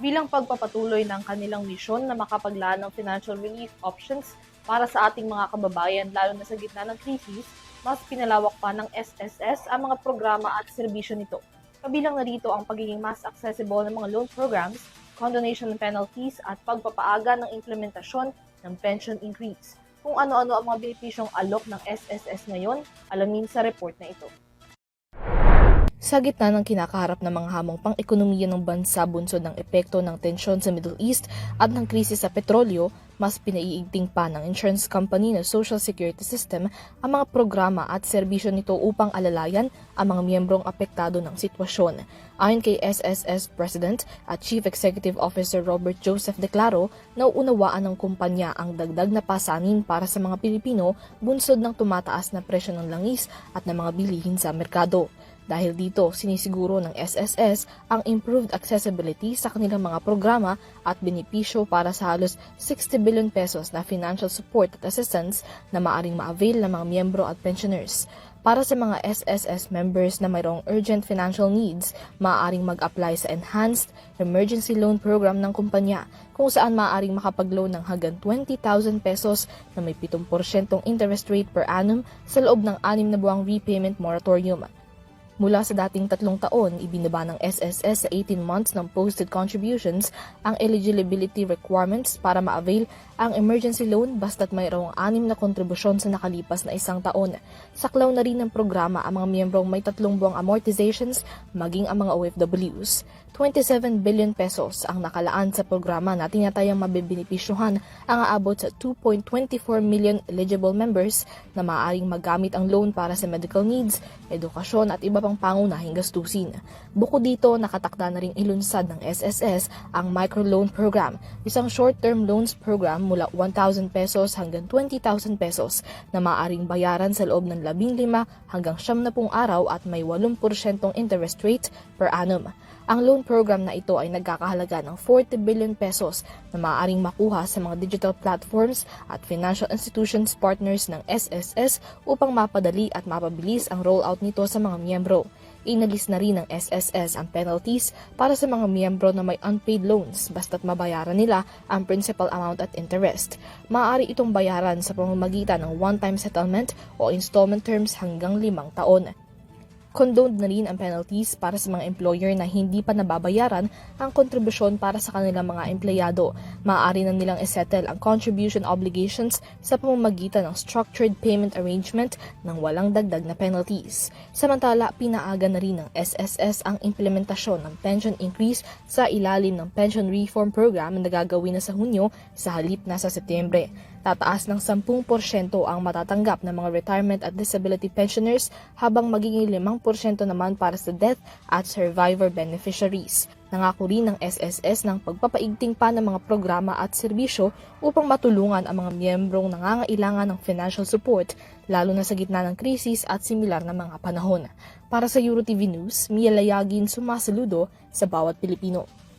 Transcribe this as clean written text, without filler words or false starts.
bilang pagpapatuloy ng kanilang misyon na makapaglaan ng financial relief options para sa ating mga kababayan lalo na sa gitna ng krisis. Mas pinalawak pa ng SSS ang mga programa at serbisyo nito. Kabilang na rito ang pagiging mas accessible ng mga loan programs, condonation ng penalties at pagpapaaga ng implementasyon ng pension increase. Kung ano-ano ang mga benepisyong alok ng SSS ngayon, alamin sa report na ito. Sa gitna ng kinakaharap ng mga hamong pang-ekonomiya ng bansa bunsod ng epekto ng tensyon sa Middle East at ng krisis sa petrolyo, mas pinaiigting pa ng insurance company na Social Security System ang mga programa at serbisyo nito upang alalayan ang mga miyembrong apektado ng sitwasyon. Ayon kay SSS President at Chief Executive Officer Robert Joseph Declaro, nauunawaan ng kumpanya ang dagdag na pasanin para sa mga Pilipino bunsod ng tumataas na presyo ng langis at ng mga bilihin sa merkado. Dahil dito, sinisiguro ng SSS ang improved accessibility sa kanilang mga programa at benepisyo para sa halos 60 billion pesos na financial support at assistance na maaring ma-avail ng mga miyembro at pensioners. Para sa mga SSS members na mayroong urgent financial needs, maaaring mag-apply sa Enhanced Emergency Loan Program ng kumpanya kung saan maaaring makapag-loan ng hanggang 20,000 pesos na may 7% interest rate per annum sa loob ng 6 na buwang repayment moratorium. Mula sa dating 3 taon, ibinaba ng SSS sa 18 months ng posted contributions ang eligibility requirements para ma-avail ang emergency loan basta't mayroong 6 na kontribusyon sa nakalipas na 1 taon. Saklaw na rin ng programa ang mga miyembrong may 3 buwang amortizations maging ang mga OFWs. 27 billion pesos ang nakalaan sa programa na tinatayang mabibinipisyuhan ang aabot sa 2.24 million eligible members na maaaring magamit ang loan para sa medical needs, edukasyon at iba pang pangunahing gastusin. Bukod dito, nakatakda na ring ilunsad ng SSS ang microloan program, isang short-term loans program mula 1,000 pesos hanggang 20,000 pesos na maaaring bayaran sa loob ng 15 hanggang 70 araw at may 8% interest rate per annum. Ang loan program na ito ay nagkakahalaga ng 40 billion pesos na maaaring makuha sa mga digital platforms at financial institutions partners ng SSS upang mapadali at mapabilis ang rollout nito sa mga miyembro. Inalis na rin ng SSS ang penalties para sa mga miyembro na may unpaid loans basta't mabayaran nila ang principal amount at interest. Maaari itong bayaran sa pamamagitan ng one-time settlement o installment terms hanggang 5 taon. Condoned na rin ang penalties para sa mga employer na hindi pa nababayaran ang kontribusyon para sa kanilang mga empleyado. Maaari na nilang isettle ang contribution obligations sa pamamagitan ng structured payment arrangement ng walang dagdag na penalties. Samantala, pinaaga na rin ng SSS ang implementasyon ng pension increase sa ilalim ng pension reform program na gagawin na sa Hunyo sa halip na sa Setyembre. Tataas ng 10% ang matatanggap ng mga retirement at disability pensioners habang magiging 5% naman para sa death at survivor beneficiaries. Nangako rin ng SSS ng pagpapaigting pa ng mga programa at serbisyo upang matulungan ang mga miyembrong nangangailangan ng financial support, lalo na sa gitna ng krisis at similar na mga panahon. Para sa EuroTV News, Mia Layagin, sumasaludo sa bawat Pilipino.